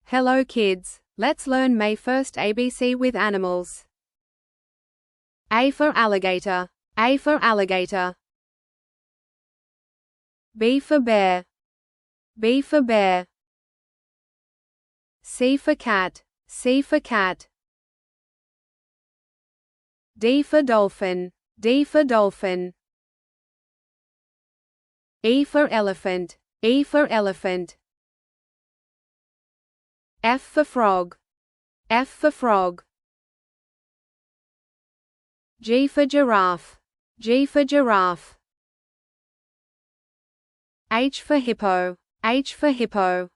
Hello kids, let's learn May 1st ABC with animals. A for alligator, A for alligator. B for bear, B for bear. C for cat, C for cat. D for dolphin, D for dolphin. E for elephant, E for elephant. F for frog, F for frog. G for giraffe, G for giraffe. H for hippo, H for hippo.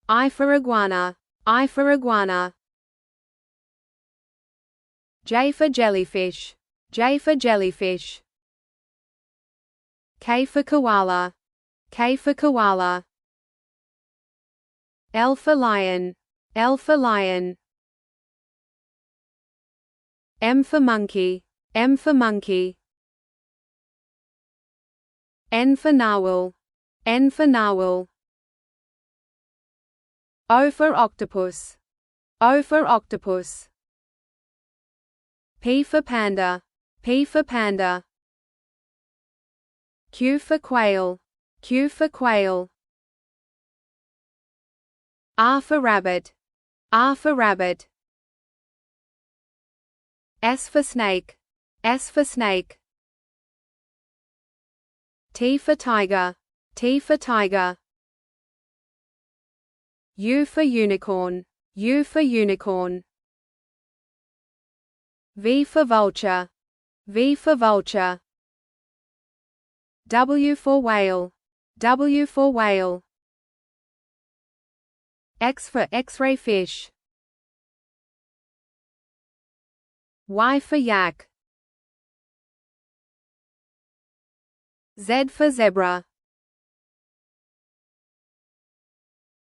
I for iguana, I for iguana. J for jellyfish, J for jellyfish. K for koala, K for koala. L for lion, L for lion. M for monkey, M for monkey. N for narwhal, N for narwhal. O for octopus, O for octopus. P for panda, P for panda. Q for quail, Q for quail. R for rabbit, R for rabbit. S for snake, S for snake. T for tiger, T for tiger. U for unicorn, U for unicorn. V for vulture, V for vulture. W for whale, W for whale. X for X-ray fish. Y for yak. Z for zebra,